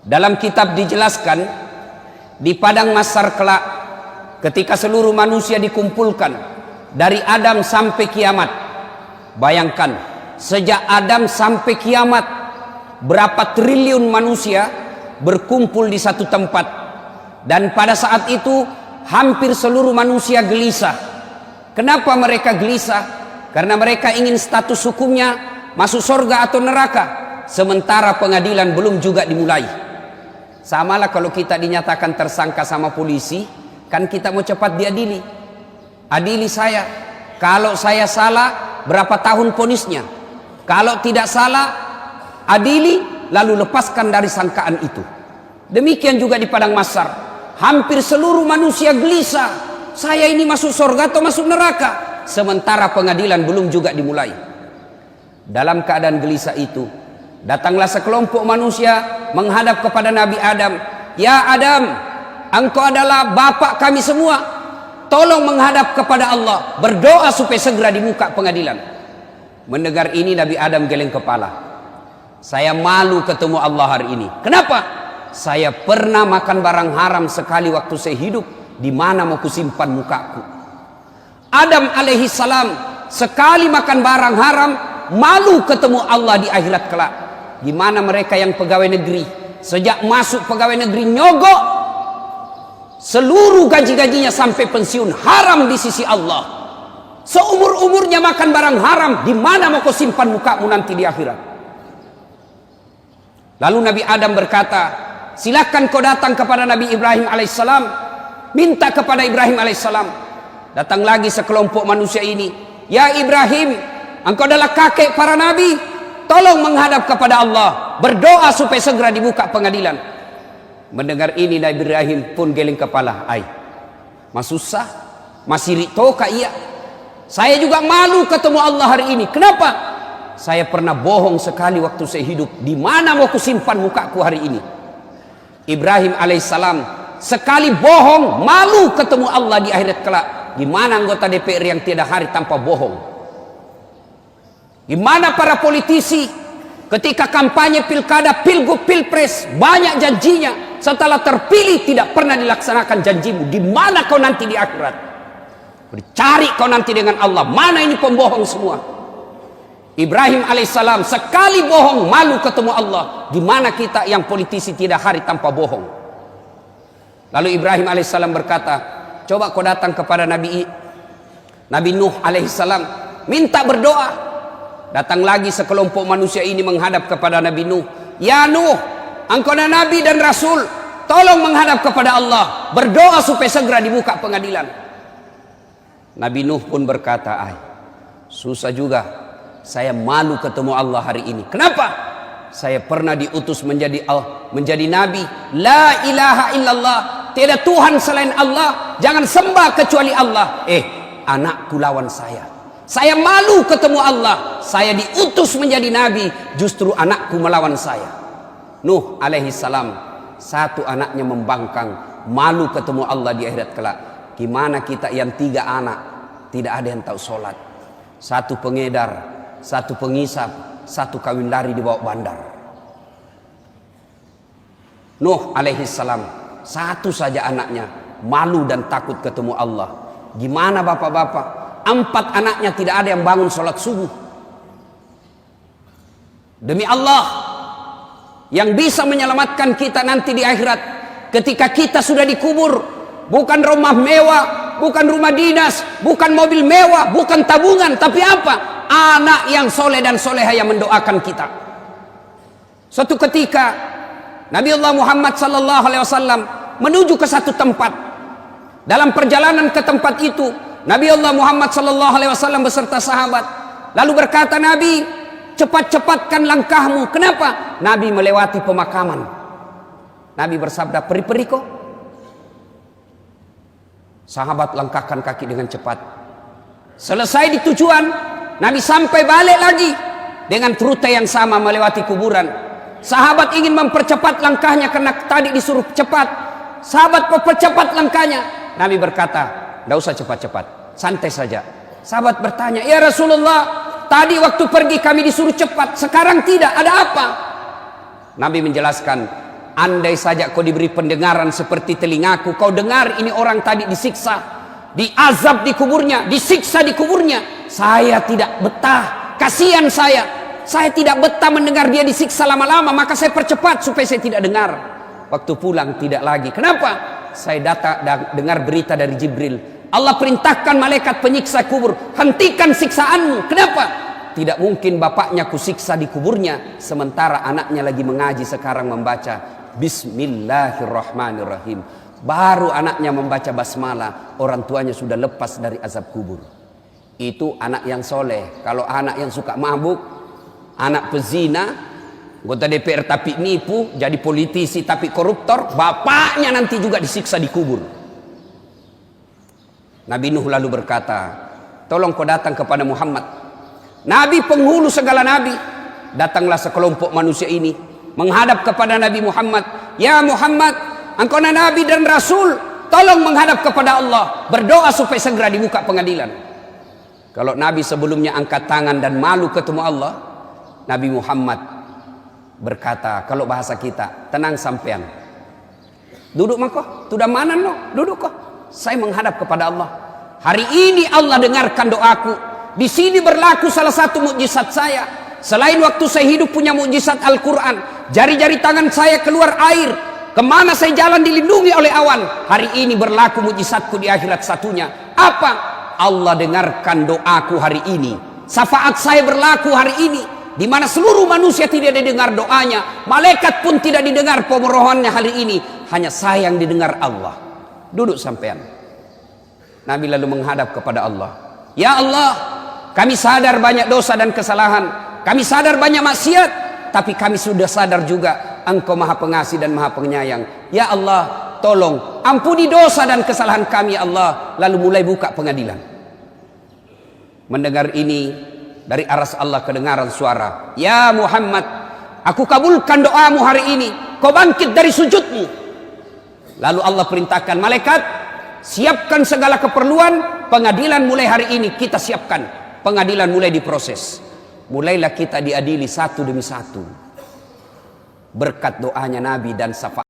Dalam kitab dijelaskan, di padang mahsyar kelak, ketika seluruh manusia dikumpulkan dari Adam sampai kiamat. Bayangkan, sejak Adam sampai kiamat, berapa triliun manusia berkumpul di satu tempat. Dan pada saat itu hampir seluruh manusia gelisah. Kenapa mereka gelisah? Karena mereka ingin status hukumnya masuk surga atau neraka, sementara pengadilan belum juga dimulai. Samalah kalau kita dinyatakan tersangka sama polisi, kan kita mau cepat diadili. Adili saya. Kalau saya salah, berapa tahun vonisnya? Kalau tidak salah, adili lalu lepaskan dari sangkaan itu. Demikian juga di padang mahsyar. Hampir seluruh manusia gelisah. Saya ini masuk surga atau masuk neraka? Sementara pengadilan belum juga dimulai. Dalam keadaan gelisah itu, datanglah sekelompok manusia menghadap kepada Nabi Adam. Ya Adam, engkau adalah bapak kami semua. Tolong menghadap kepada Allah, berdoa supaya segera dibuka pengadilan. Mendengar ini Nabi Adam geleng kepala. Saya malu ketemu Allah hari ini. Kenapa? Saya pernah makan barang haram sekali waktu saya hidup. Di mana mau kusimpan mukaku? Adam alaihi salam sekali makan barang haram, malu ketemu Allah di akhirat kelak. Gimana mereka yang pegawai negeri, sejak masuk pegawai negeri nyogok, seluruh gaji-gajinya sampai pensiun haram di sisi Allah. Seumur-umurnya makan barang haram, di mana mau kau simpan mukamu nanti di akhirat? Lalu Nabi Adam berkata, silakan kau datang kepada Nabi Ibrahim alaihissalam, minta kepada Ibrahim alaihissalam. Datang lagi sekelompok manusia ini. Ya Ibrahim, engkau adalah kakek para nabi, tolong menghadap kepada Allah, berdoa supaya segera dibuka pengadilan. Mendengar ini Nabi Ibrahim pun geleng kepala. Masusah, masih ritoka iya. Saya juga malu ketemu Allah hari ini. Kenapa? Saya pernah bohong sekali waktu saya hidup. Di mana mau kusimpan mukaku hari ini? Ibrahim alaihissalam sekali bohong, malu ketemu Allah di akhirat kelak. Gimana anggota DPR yang tiada hari tanpa bohong? Gimana para politisi ketika kampanye pilkada, pilgub, pilpres, banyak janjinya, setelah terpilih tidak pernah dilaksanakan janjimu? Di mana kau nanti di akhirat? Cari kau nanti dengan Allah. Mana ini pembohong semua? Ibrahim alaihissalam sekali bohong, malu ketemu Allah. Gimana kita yang politisi tidak hari tanpa bohong? Lalu Ibrahim alaihissalam berkata, coba kau datang kepada Nabi Nuh alaihissalam, minta berdoa. Datang lagi sekelompok manusia ini menghadap kepada Nabi Nuh. Ya Nuh, engkau adalah Nabi dan Rasul, tolong menghadap kepada Allah, berdoa supaya segera dibuka pengadilan. Nabi Nuh pun berkata, susah juga, saya malu ketemu Allah hari ini. Kenapa? Saya pernah diutus menjadi Nabi. La ilaha illallah, tiada Tuhan selain Allah, jangan sembah kecuali Allah. Anakku lawan saya. Saya malu ketemu Allah. Saya diutus menjadi Nabi, justru anakku melawan saya. Nuh alaihi salam, satu anaknya membangkang, malu ketemu Allah di akhirat kelak. Gimana kita yang 3 anak, tidak ada yang tahu sholat. Satu pengedar, satu pengisap, satu kawin lari di bawah bandar. Nuh alaihi salam, satu saja anaknya, malu dan takut ketemu Allah. Gimana bapak-bapak? 4 anaknya tidak ada yang bangun sholat subuh. Demi Allah, yang bisa menyelamatkan kita nanti di akhirat, ketika kita sudah dikubur, bukan rumah mewah, bukan rumah dinas, bukan mobil mewah, bukan tabungan, tapi apa? Anak yang soleh dan soleha yang mendoakan kita. Suatu ketika Nabi Allah Muhammad sallallahu alaihi wasallam menuju ke satu tempat. Dalam perjalanan ke tempat itu, Nabi Allah Muhammad sallallahu alaihi wasallam beserta sahabat lalu berkata, Nabi, cepat-cepatkan langkahmu. Kenapa? Nabi melewati pemakaman. Nabi bersabda, peri-peri kok. Sahabat langkahkan kaki dengan cepat. Selesai di tujuan, Nabi sampai balik lagi dengan rute yang sama melewati kuburan. Sahabat ingin mempercepat langkahnya karena tadi disuruh cepat. Sahabat mempercepat langkahnya. Nabi berkata, tidak usah cepat-cepat, santai saja. Sahabat bertanya, ya Rasulullah, tadi waktu pergi kami disuruh cepat, sekarang tidak, ada apa? Nabi menjelaskan, andai saja kau diberi pendengaran seperti telingaku, kau dengar ini orang tadi disiksa, diazab di kuburnya, disiksa di kuburnya. Saya tidak betah, kasihan saya tidak betah mendengar dia disiksa lama-lama, maka saya percepat supaya saya tidak dengar. Waktu pulang tidak lagi. Kenapa? Saya dengar berita dari Jibril, Allah perintahkan malaikat penyiksa kubur, hentikan siksaanmu. Kenapa? Tidak mungkin bapaknya kusiksa di kuburnya sementara anaknya lagi mengaji sekarang membaca Bismillahirrahmanirrahim. Baru anaknya membaca basmalah, orang tuanya sudah lepas dari azab kubur. Itu anak yang soleh. Kalau anak yang suka mabuk, anak pezina, anggota DPR tapi nipu, jadi politisi tapi koruptor, bapaknya nanti juga disiksa di kubur. Nabi Nuh lalu berkata, tolong kau datang kepada Muhammad, Nabi penghulu segala nabi. Datanglah sekelompok manusia ini menghadap kepada Nabi Muhammad. Ya Muhammad, engkau nabi dan rasul, tolong menghadap kepada Allah, berdoa supaya segera dibuka pengadilan. Kalau Nabi sebelumnya angkat tangan dan malu ketemu Allah, Nabi Muhammad berkata, kalau bahasa kita, tenang sampean, duduk mako, sudah mana no, duduk kok, saya menghadap kepada Allah. Hari ini Allah dengarkan doaku. Di sini berlaku salah satu mukjizat saya. Selain waktu saya hidup punya mukjizat Al-Quran, jari-jari tangan saya keluar air, kemana saya jalan dilindungi oleh awan. Hari ini berlaku mukjizatku di akhirat satunya. Apa? Allah dengarkan doaku hari ini. Syafaat saya berlaku hari ini, di mana seluruh manusia tidak didengar doanya, malaikat pun tidak didengar pemohonannya hari ini, hanya saya yang didengar Allah. Duduk sampean. Nabi lalu menghadap kepada Allah. Ya Allah, kami sadar banyak dosa dan kesalahan, kami sadar banyak maksiat, tapi kami sudah sadar juga Engkau Maha Pengasih dan Maha Penyayang. Ya Allah, tolong ampuni dosa dan kesalahan kami ya Allah. Lalu mulai buka pengadilan. Mendengar ini, dari aras Allah kedengaran suara, ya Muhammad, aku kabulkan doamu hari ini, kau bangkit dari sujudmu. Lalu Allah perintahkan malaikat, siapkan segala keperluan, pengadilan mulai hari ini kita siapkan. Pengadilan mulai diproses. Mulailah kita diadili satu demi satu. Berkat doanya Nabi dan syafaat